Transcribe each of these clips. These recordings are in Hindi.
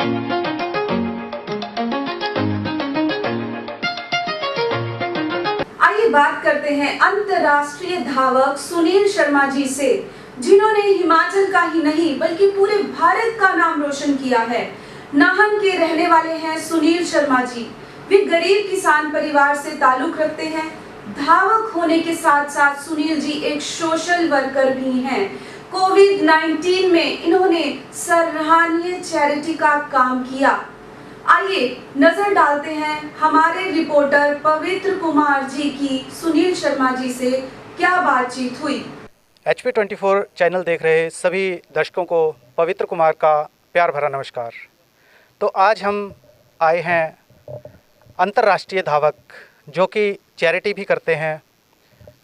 आइए बात करते हैं अंतर्राष्ट्रीय धावक सुनील शर्मा जी से, जिन्होंने हिमाचल का ही नहीं बल्कि पूरे भारत का नाम रोशन किया है। नाहन के रहने वाले हैं सुनील शर्मा जी। वे गरीब किसान परिवार से ताल्लुक रखते हैं। धावक होने के साथ साथ सुनील जी एक सोशल वर्कर भी हैं। कोविड-19 में इन्होंने सराहनीय चैरिटी का काम किया। आइए नजर डालते हैं हमारे रिपोर्टर पवित्र कुमार जी की सुनील शर्मा जी से क्या बातचीत हुई। HP24 चैनल देख रहे सभी दर्शकों को पवित्र कुमार का प्यार भरा नमस्कार। तो आज हम आए हैं अंतर्राष्ट्रीय धावक जो कि चैरिटी भी करते हैं,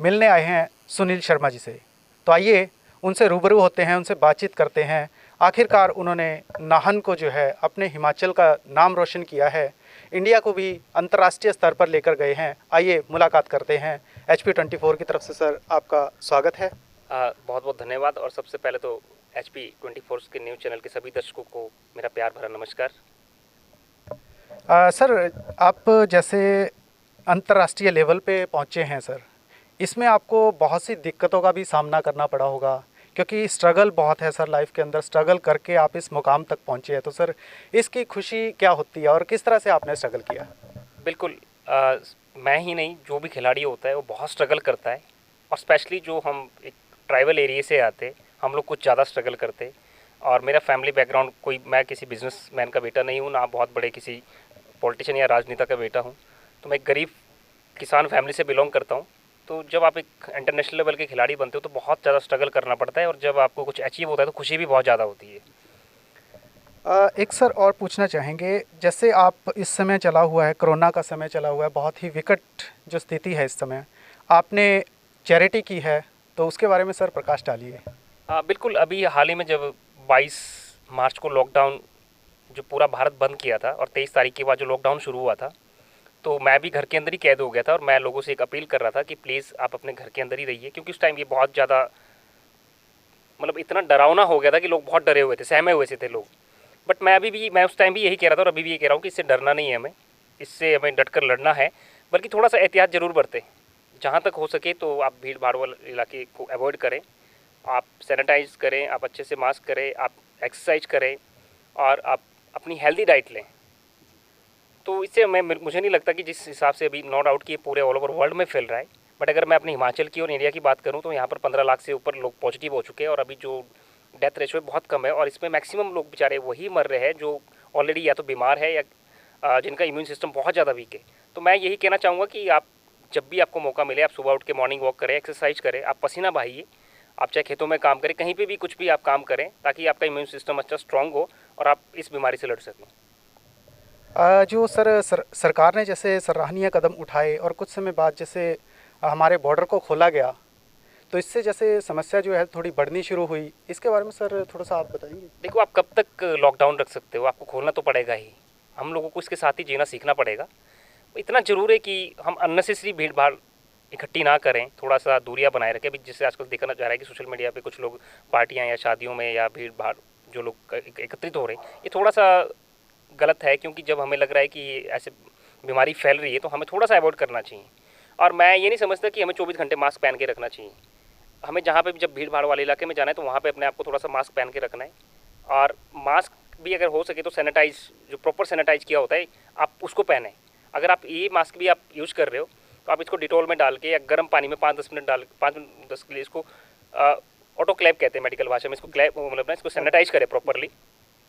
मिलने आए हैं सुनील शर्मा जी से। तो आइए उनसे रूबरू होते हैं, उनसे बातचीत करते हैं। आखिरकार उन्होंने नाहन को जो है अपने हिमाचल का नाम रोशन किया है, इंडिया को भी अंतर्राष्ट्रीय स्तर पर लेकर गए हैं। आइए मुलाकात करते हैं। HP24 की तरफ से सर आपका स्वागत है। बहुत बहुत धन्यवाद। और सबसे पहले तो HP24 के न्यूज़ चैनल के सभी दर्शकों को मेरा प्यार भरा नमस्कार। सर आप जैसे अंतर्राष्ट्रीय लेवल पे पहुँचे हैं सर, इसमें आपको बहुत सी दिक्कतों का भी सामना करना पड़ा होगा, क्योंकि स्ट्रगल बहुत है सर। लाइफ के अंदर स्ट्रगल करके आप इस मुकाम तक पहुँचे हैं। तो सर इसकी खुशी क्या होती है और किस तरह से आपने स्ट्रगल किया? बिल्कुल, मैं ही नहीं, जो भी खिलाड़ी होता है वो बहुत स्ट्रगल करता है। और स्पेशली जो हम एक ट्राइबल एरिया से आते, हम लोग कुछ ज़्यादा स्ट्रगल करते। और मेरा फैमिली बैकग्राउंड, कोई मैं किसी बिजनेसमैन का बेटा नहीं हूँ, ना बहुत बड़े किसी पॉलिटिशियन या राजनेता का बेटा हूँ। तो मैं एक गरीब किसान फैमिली से बिलोंग करता हूँ। तो जब आप एक इंटरनेशनल लेवल के खिलाड़ी बनते हो तो बहुत ज़्यादा स्ट्रगल करना पड़ता है, और जब आपको कुछ अचीव होता है तो खुशी भी बहुत ज़्यादा होती है। एक सर और पूछना चाहेंगे, जैसे आप इस समय चला हुआ है, कोरोना का समय चला हुआ है, बहुत ही विकट जो स्थिति है इस समय, आपने चैरिटी की है, तो उसके बारे में सर प्रकाश डालिए। बिल्कुल, अभी हाल ही में जब 22 मार्च को लॉकडाउन जो पूरा भारत बंद किया था और 23 तारीख के बाद जो लॉकडाउन शुरू हुआ था, तो मैं भी घर के अंदर ही कैद हो गया था। और मैं लोगों से एक अपील कर रहा था कि प्लीज़ आप अपने घर के अंदर ही रहिए, क्योंकि उस टाइम ये बहुत ज़्यादा मतलब इतना डरावना हो गया था कि लोग बहुत डरे हुए थे, सहमे हुए से थे लोग। बट मैं उस टाइम भी यही कह रहा था और अभी भी ये कह रहा हूँ कि इससे डरना नहीं है हमें, इससे हमें डट कर लड़ना है, बल्कि थोड़ा सा एहतियात ज़रूर बरतें। जहाँ तक हो सके तो आप भीड़ भाड़ वाले इलाके को अवॉइड करें, आप सैनिटाइज करें, आप अच्छे से मास्क करें, आप एक्सरसाइज करें और आप अपनी हेल्दी डाइट लें। तो इससे मुझे नहीं लगता कि जिस हिसाब से अभी नो डाउट कि ये पूरे ऑल ओवर वर्ल्ड में फैल रहा है, बट अगर मैं अपने हिमाचल की और इंडिया की बात करूं तो यहाँ पर 15 लाख से ऊपर लोग पॉजिटिव हो चुके हैं। और अभी जो डेथ रेशो बहुत कम है, और इसमें मैक्सिमम लोग बेचारे वही मर रहे हैं जो ऑलरेडी या तो बीमार है या जिनका इम्यून सिस्टम बहुत ज़्यादा वीक है। तो मैं यही कहना चाहूँगा कि आप जब भी आपको मौका मिले, आप सुबह उठ के मॉर्निंग वॉक करें, एक्सरसाइज करें, आप पसीना बहाइए, आप चाहे खेतों में काम करें, कहीं पे भी कुछ भी आप काम करें, ताकि आपका इम्यून सिस्टम अच्छा स्ट्रांग हो और आप इस बीमारी से लड़ सकें। जो सरकार ने जैसे सराहनीय कदम उठाए और कुछ समय बाद जैसे हमारे बॉर्डर को खोला गया, तो इससे जैसे समस्या जो है थोड़ी बढ़नी शुरू हुई, इसके बारे में सर थोड़ा सा आप बताएंगे? देखो, आप कब तक लॉकडाउन रख सकते हो? आपको खोलना तो पड़ेगा ही। हम लोगों को इसके साथ ही जीना सीखना पड़ेगा। इतना ज़रूर है कि हम अननेसेसरी भीड़ भाड़ इकट्ठी ना करें, थोड़ा सा दूरियां बनाए रखें। अभी जिससे आजकल देखा जा रहा है कि सोशल मीडिया पे कुछ लोग पार्टियां या शादियों में या भीड़ भाड़ जो लोग एकत्रित हो रहे हैं, ये थोड़ा सा गलत है, क्योंकि जब हमें लग रहा है कि ऐसे बीमारी फैल रही है तो हमें थोड़ा सा अवॉइड करना चाहिए। और मैं ये नहीं समझता कि हमें 24 घंटे मास्क पहन के रखना चाहिए। हमें जहाँ पे भी जब भीड़ भाड़ वाले इलाके में जाना है तो वहाँ पे अपने आप को थोड़ा सा मास्क पहन के रखना है। और मास्क भी अगर हो सके तो सैनिटाइज, जो प्रॉपर सैनिटाइज किया होता है, आप उसको पहने। अगर आप ये मास्क भी आप यूज़ कर रहे हो तो आप इसको डिटॉल में डाल के या गर्म पानी में 5-10 मिनट डाल 5-10 के लिए इसको ऑटोक्लेव कहते हैं मेडिकल भाषा में, इसको क्लेव मतलब ना, इसको सैनिटाइज करें प्रॉपरली।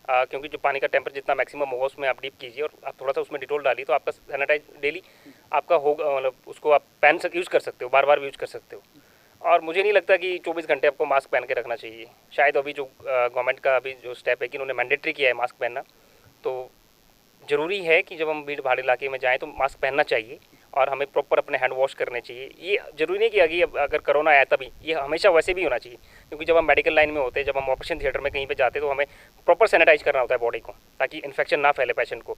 क्योंकि जो पानी का टेम्परेचर जितना मैक्सिमम होगा उसमें आप डीप कीजिए और आप थोड़ा सा उसमें डिटॉल डालिए, तो आपका सैनिटाइज डेली आपका होगा, मतलब उसको आप यूज़ कर सकते हो, बार बार भी यूज़ कर सकते हो। और मुझे नहीं लगता कि 24 घंटे आपको मास्क पहन के रखना चाहिए। शायद अभी जो गवर्नमेंट का अभी जो स्टेप है कि उन्होंने मैंडेटरी किया है मास्क पहनना, तो ज़रूरी है कि जब हम भीड़ भाड़ इलाके में जाएँ तो मास्क पहनना चाहिए और हमें प्रॉपर अपने हैंड वॉश करने चाहिए। ये ज़रूरी नहीं कि अगर कोरोना आया तभी, ये हमेशा वैसे भी होना चाहिए, क्योंकि जब हम मेडिकल लाइन में होते हैं, जब हम ऑपरेशन थिएटर में कहीं पे जाते हैं तो हमें प्रॉपर सैनिटाइज करना होता है बॉडी को, ताकि इन्फेक्शन ना फैले पेशेंट को।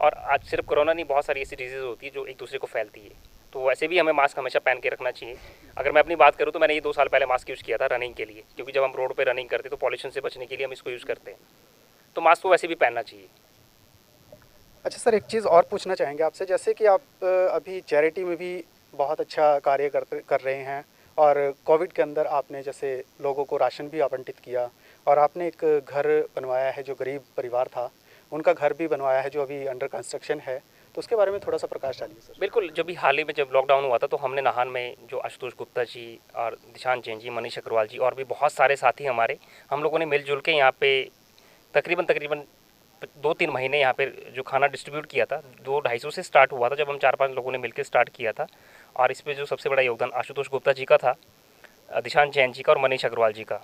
और आज सिर्फ कोरोना नहीं, बहुत सारी ऐसी डिजीज़ होती है जो एक दूसरे को फैलती है, तो वैसे भी हमें मास्क हमेशा पहन के रखना चाहिए। अगर मैं अपनी बात करूँ तो मैंने ये 2 साल पहले मास्क यूज़ किया था रनिंग के लिए, क्योंकि जब हम रोड पे रनिंग करते तो पॉल्यूशन से बचने के लिए हम इसको यूज़ करते हैं। तो मास्क तो वैसे भी पहनना चाहिए। अच्छा सर, एक चीज़ और पूछना चाहेंगे आपसे, जैसे कि आप अभी चैरिटी में भी बहुत अच्छा कार्य कर रहे हैं, और कोविड के अंदर आपने जैसे लोगों को राशन भी आवंटित किया, और आपने एक घर बनवाया है जो गरीब परिवार था, उनका घर भी बनवाया है जो अभी अंडर कंस्ट्रक्शन है, तो उसके बारे में थोड़ा सा प्रकाश डालिए सर। बिल्कुल, जब भी हाल ही में जब लॉकडाउन हुआ था तो हमने नाहन में जो आशुतोष गुप्ता जी और दिशांत जैन जी, मनीष अग्रवाल जी और भी बहुत सारे साथी हमारे, हम लोगों ने मिलजुल के यहाँ पे तकरीबन 2-3 महीने यहाँ पे जो खाना डिस्ट्रीब्यूट किया था। 2-250 से स्टार्ट हुआ था जब हम 4-5 लोगों ने मिलकर स्टार्ट किया था, और इसमें जो सबसे बड़ा योगदान आशुतोष गुप्ता जी का था, दिशांत जैन जी का और मनीष अग्रवाल जी का।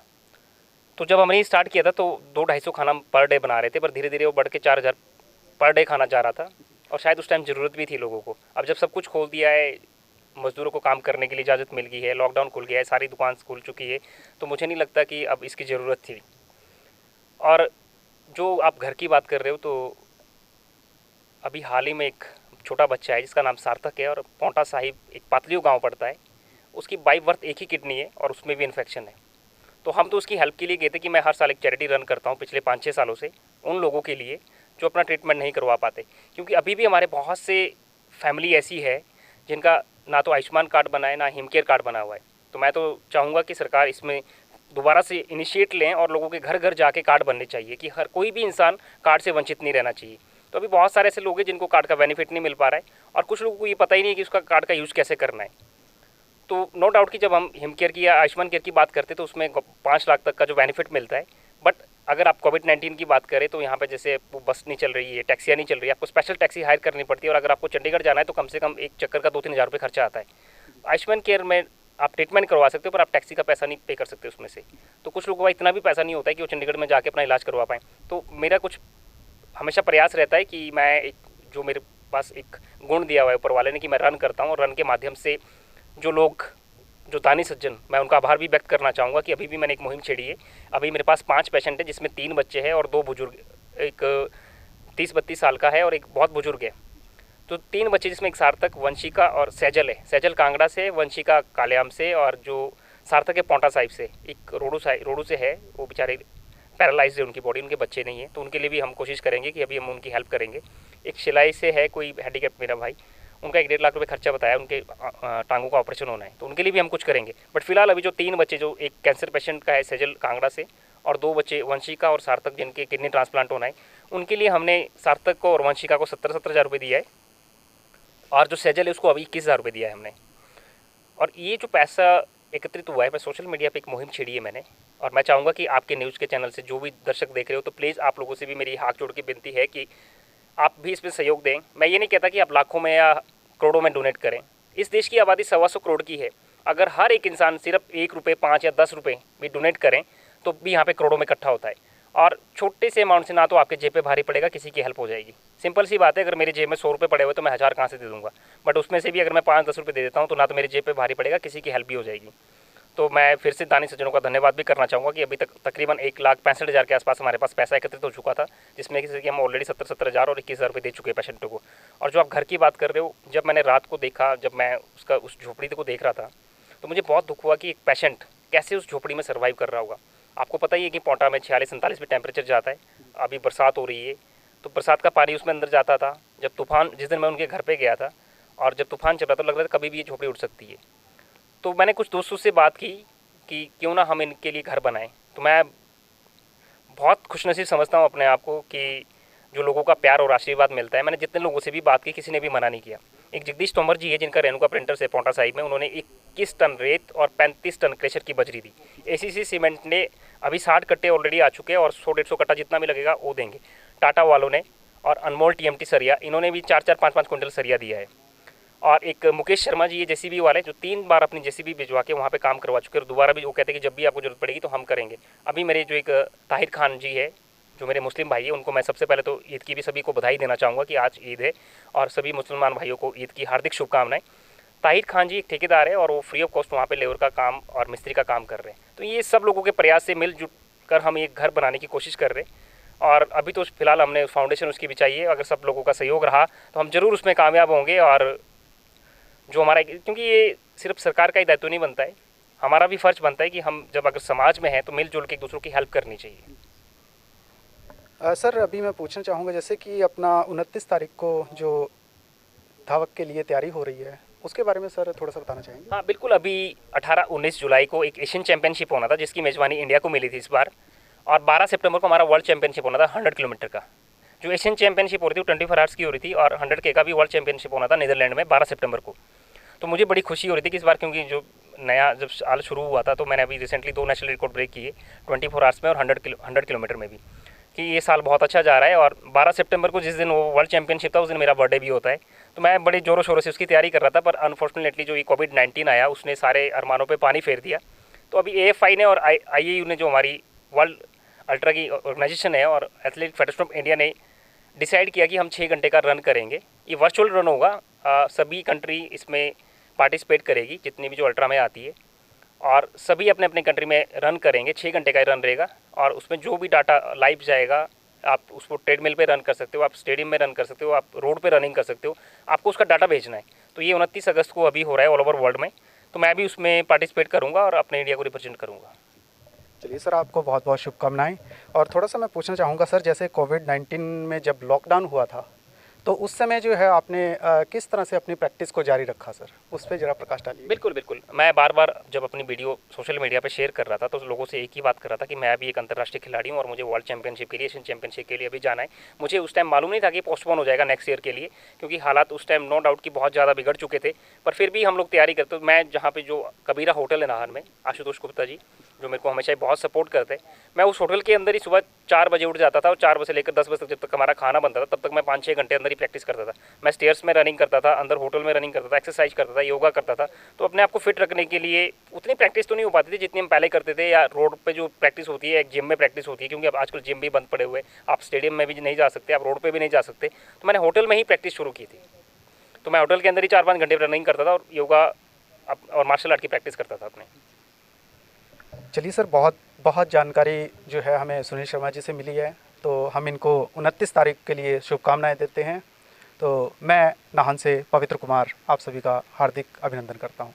तो जब हमने स्टार्ट किया था तो 2-250 खाना पर डे बना रहे थे, पर धीरे धीरे वो बढ़ के 4000 पर डे खाना जा रहा था, और शायद उस टाइम ज़रूरत भी थी लोगों को। अब जब सब कुछ खोल दिया है, मज़दूरों को काम करने के लिए इजाज़त मिल गई है, लॉकडाउन खुल गया है, सारी दुकान खुल चुकी है, तो मुझे नहीं लगता कि अब इसकी ज़रूरत थी। और जो आप घर की बात कर रहे हो, तो अभी हाल ही में एक छोटा बच्चा है जिसका नाम सार्थक है, और पौंटा साहिब एक पातलियों गाँव पड़ता है, उसकी बाई बर्थ एक ही किडनी है और उसमें भी इन्फेक्शन है। तो हम तो उसकी हेल्प के लिए गए थे कि मैं हर साल एक चैरिटी रन करता हूँ पिछले 5-6 सालों से, उन लोगों के लिए जो अपना ट्रीटमेंट नहीं करवा पाते, क्योंकि अभी भी हमारे बहुत से फैमिली ऐसी है जिनका ना तो आयुष्मान कार्ड बना है, ना हिम केयर कार्ड बना हुआ है। तो मैं तो चाहूँगा कि सरकार इसमें दोबारा से इनिशिएट लें और लोगों के घर घर जाके कार्ड बनने चाहिए, कि हर कोई भी इंसान कार्ड से वंचित नहीं रहना चाहिए। तो अभी बहुत सारे ऐसे लोग हैं जिनको कार्ड का बेनिफिट नहीं मिल पा रहा है, और कुछ लोगों को ये पता ही नहीं है कि उसका कार्ड का यूज़ कैसे करना है। तो नो डाउट कि जब हम हिम केयर की या आयुष्मान केयर की बात करते हैं तो उसमें 5 लाख तक का जो बेनिफिट मिलता है, बट अगर आप कोविड-19 की बात करें तो यहाँ पे जैसे वो बस नहीं चल रही है, टैक्सियाँ नहीं चल रही है, आपको स्पेशल टैक्सी हायर करनी पड़ती है, और अगर आपको चंडीगढ़ जाना है तो कम से कम एक चक्कर का 2-3 हज़ार रुपये खर्चा आता है। आयुष्मान केयर में आप ट्रीटमेंट करवा सकते हो, पर आप टैक्सी का पैसा नहीं पे कर सकते उसमें से। तो कुछ लोगों का इतना भी पैसा नहीं होता है कि वो चंडीगढ़ में जाके अपना इलाज करवा पाएँ। तो मेरा कुछ हमेशा प्रयास रहता है कि मैं एक जो मेरे पास एक गुण दिया हुआ है ऊपर वाले ने, कि मैं रन करता हूँ, और रन के माध्यम से जो लोग, जो दानी सज्जन, मैं उनका आभार भी व्यक्त करना चाहूँगा कि अभी भी मैंने एक मुहिम छेड़ी है। अभी मेरे पास 5 पेशेंट हैं, जिसमें 3 बच्चे हैं और 2 बुजुर्ग, एक 30-32 साल का है और एक बहुत बुजुर्ग है। तो 3 बच्चे, जिसमें एक सार्थक, वंशिका और सैजल है। सैजल कांगड़ा से, वंशिका कालेआम से, और जो सार्थक है पौंटा साहिब से। एक रोडू से है, वो बेचारे पैरालाइज है उनकी बॉडी, उनके बच्चे नहीं है, तो उनके लिए भी हम कोशिश करेंगे कि अभी हम उनकी हेल्प करेंगे। एक शिलाई से है कोई हैंडीकैप मेरा भाई, उनका 1-1.5 लाख रुपए खर्चा बताया, उनके टांगों का ऑपरेशन होना है, तो उनके लिए भी हम कुछ करेंगे। बट फिलहाल अभी जो 3 बच्चे, जो एक कैंसर पेशेंट का है सैजल कांगड़ा से, और 2 बच्चे वंशिका और सार्थक जिनके किडनी ट्रांसप्लांट होना है, उनके लिए हमने सार्थक को और वंशिका को 70-70 हज़ार रुपये दिया है, और जो सैजल है उसको अभी 21 हज़ार रुपये दिया है हमने। और ये जो पैसा एकत्रित हुआ है, मैं सोशल मीडिया पे एक मुहिम छेड़ी है मैंने, और मैं चाहूँगा कि आपके न्यूज़ के चैनल से जो भी दर्शक देख रहे हो, तो प्लीज़ आप लोगों से भी मेरी हाथ जोड़ के विनती है कि आप भी इसमें सहयोग दें। मैं ये नहीं कहता कि आप लाखों में या करोड़ों में डोनेट करें। इस देश की आबादी 125 करोड़ की है। अगर हर एक इंसान सिर्फ 1 रुपये, 5 या 10 रुपये भी डोनेट करें तो भी यहाँ पे करोड़ों में इकट्ठा होता है। और छोटे से अमाउंट से ना तो आपके जेब पे भारी पड़ेगा, किसी की हेल्प हो जाएगी। सिंपल सी बात है, अगर मेरी जेब में 100 रुपये पड़े हुए तो मैं 1000 कहाँ से दे दूँगा, बट उसमें से भी अगर मैं 5-10 रुपये दे देता हूँ तो ना तो मेरी जेब पे भारी पड़ेगा, किसी की हेल्प भी हो जाएगी। तो मैं फिर से दानी सज्जनों का धन्यवाद भी करना चाहूँगा कि अभी तक तकरीबन 1,65,000 के आसपास हमारे पास पैसा एकत्रित हो चुका था, जिसमें कि हम ऑलरेडी 70 हज़ार और 21 हज़ार रुपये दे चुके हैं पेशेंटों को। और जो आप घर की बात कर रहे हो, जब मैंने रात को देखा, जब मैं उस झोपड़ी को देख रहा था, तो मुझे बहुत दुख हुआ कि एक पेशेंट कैसे उस झोपड़ी में सर्वाइव कर रहा होगा। आपको पता ही है कि पौंटा में 46-47 भी टेम्परेचर जाता है। अभी बरसात हो रही है, तो बरसात का पानी उसमें अंदर जाता था। जब तूफान, जिस दिन मैं उनके घर पे गया था, और जब तूफान चल रहा था, लग रहा था कभी भी ये झोपड़ी उड़ सकती है। तो मैंने कुछ दोस्तों से बात की कि क्यों ना हम इनके लिए घर बनाएं। तो मैं बहुत खुशनसीब समझता हूँ अपने आप को कि जो लोगों का प्यार और आशीर्वाद मिलता है। मैंने जितने लोगों से भी बात की, किसी ने भी मना नहीं किया। एक जगदीश तोमर जी है, जिनका रेणुका प्रिंटर्स है पौंटा साहिब में, उन्होंने 21 टन रेत और 35 टन क्रेशर की बजरी दी। एसीसी सीमेंट ने अभी 60 कट्टे ऑलरेडी आ चुके हैं, और 100-150 कट्टा जितना भी लगेगा वो देंगे। टाटा वालों ने, और अनमोल TMT सरिया, इन्होंने भी 4-4, 5-5 क्विंटल सरिया दिया है। और एक मुकेश शर्मा जी, ये JCB वाले, जो 3 बार अपनी JCB भिजवा के वहाँ पे काम करवा चुके हैं, और दोबारा भी वो कहते हैं कि जब भी आपको जरूरत पड़ेगी तो हम करेंगे। अभी मेरे जो एक ताहिर खान जी है, जो मेरे मुस्लिम भाई है, उनको मैं सबसे पहले तो ईद की भी सभी को बधाई देना चाहूँगा कि आज ईद है, और सभी मुसलमान भाइयों को ईद की हार्दिक शुभकामनाएं। ताहिर खान जी एक ठेकेदार है, और वो फ्री ऑफ कॉस्ट वहाँ पे लेबर का काम और मिस्त्री का काम कर रहे हैं। तो ये सब लोगों के प्रयास से मिलजुल कर हम एक घर बनाने की कोशिश कर रहे हैं। और अभी तो फिलहाल हमने फाउंडेशन उसकी बिछाई है। अगर सब लोगों का सहयोग रहा तो हम ज़रूर उसमें कामयाब होंगे। और जो हमारा, क्योंकि ये सिर्फ सरकार का ही दायित्व नहीं बनता है, हमारा भी फ़र्ज़ बनता है कि हम जब अगर समाज में हैं तो मिलजुल के एक दूसरों की हेल्प करनी चाहिए। सर अभी मैं पूछना चाहूँगा जैसे कि अपना 29 तारीख को जो धावक के लिए तैयारी हो रही है उसके बारे में सर थोड़ा सा बताना चाहेंगे। हाँ बिल्कुल, अभी 18-19 जुलाई को एक एशियन चैंपियनशिप होना था जिसकी मेज़बानी इंडिया को मिली थी इस बार, और 12 सितंबर को हमारा वर्ल्ड चैंपियनशिप होना था 100 किलोमीटर का। जो एशियन चैंपियनशिप हो रही थी वो 24 आवर्स की हो रही थी, और 100 के का भी वर्ल्ड चैंपियनशिप होना था नीदरलैंड में 12 सितंबर को। तो मुझे बड़ी खुशी हो रही थी कि इस बार, क्योंकि जो नया जब साल शुरू हुआ था तो मैंने अभी रिसेंटली 2 नेशनल रिकॉर्ड ब्रेक किए 24 आवर्स में और 100 किलोमीटर में भी, कि ये साल बहुत अच्छा जा रहा है। और 12 सितंबर को जिस दिन वो वर्ल्ड चैंपियनशिप था उस दिन मेरा बर्थडे भी होता है, तो मैं बड़े ज़ोरों शोरों से उसकी तैयारी कर रहा था। पर अनफॉर्चुनेटली जो ये कोविड-19 आया उसने सारे अरमानों पे पानी फेर दिया। तो अभी AFI ने और IAU ने, जो हमारी वर्ल्ड अल्ट्रा की ऑर्गेनाइजेशन है, और एथलेटिक फेडरेशन ऑफ इंडिया ने डिसाइड किया कि हम 6 घंटे का रन करेंगे। ये वर्चुअल रन होगा, सभी कंट्री इसमें पार्टिसिपेट करेगी जितनी भी जो अल्ट्रा में आती है, और सभी अपने अपने कंट्री में रन करेंगे। 6 घंटे का रन रहेगा, और उसमें जो भी डाटा लाइव जाएगा, आप उसको ट्रेडमिल पे रन कर सकते हो, आप स्टेडियम में रन कर सकते हो, आप रोड पे रनिंग कर सकते हो, आपको उसका डाटा भेजना है। तो ये 29 अगस्त को अभी हो रहा है ऑल ओवर वर्ल्ड में, तो मैं भी उसमें पार्टिसिपेट करूँगा और अपने इंडिया को रिप्रेजेंट करूँगा। चलिए सर, आपको बहुत बहुत शुभकामनाएं। और थोड़ा सा मैं पूछना चाहूँगा सर, जैसे कोविड-19 में जब लॉकडाउन हुआ था तो उस समय जो है आपने किस तरह से अपनी प्रैक्टिस को जारी रखा सर, उस पर ज़रा प्रकाश डालिए। बिल्कुल बिल्कुल, मैं बार बार जब अपनी वीडियो सोशल मीडिया पे शेयर कर रहा था तो लोगों से एक ही बात कर रहा था कि मैं अभी एक अंतर्राष्ट्रीय खिलाड़ी हूँ और मुझे वर्ल्ड चैंपियनशिप के लिए, एशियन चैंपियनशिप के लिए अभी जाना है। मुझे उस टाइम मालूम नहीं था कि पोस्टपोन हो जाएगा नेक्स्ट ईयर के लिए, क्योंकि हालात उस टाइम नो डाउट कि बहुत ज़्यादा बिगड़ चुके थे। पर फिर भी हम लोग तैयारी करते। मैं जहाँ पे जो कबीरा होटल है नाहन में, आशुतोष गुप्ता जी जो मेरे को हमेशा बहुत सपोर्ट करते हैं, मैं उस होटल के अंदर ही सुबह 4 बजे उठ जाता था, और 4 बजे से लेकर 10 बजे तक जब तक हमारा खाना बनता था तब तक मैं 5-6 घंटे अंदर ही प्रैक्टिस करता था। मैं स्टेयर्स में रनिंग करता था, अंदर होटल में रनिंग करता था, एक्सरसाइज करता था, योगा करता था। तो अपने आप को फिट रखने के लिए उतनी प्रैक्टिस तो नहीं हो पाती थी जितनी हम पहले करते थे, या रोड पे जो प्रैक्टिस होती है, एक जिम में प्रैक्टिस होती है, क्योंकि अब आजकल जिम भी बंद पड़े हुए, आप स्टेडियम में भी नहीं जा सकते, आप रोड पर भी नहीं जा सकते। तो मैंने होटल में ही प्रैक्टिस शुरू की थी। तो मैं होटल के अंदर ही 4-5 घंटे रनिंग करता था और योगा और मार्शल आर्ट की प्रैक्टिस करता था अपने। चलिए सर, बहुत बहुत जानकारी जो है हमें सुनील शर्मा जी से मिली है, तो हम इनको 29 तारीख के लिए शुभकामनाएं देते हैं। तो मैं नाहन से पवित्र कुमार आप सभी का हार्दिक अभिनंदन करता हूं।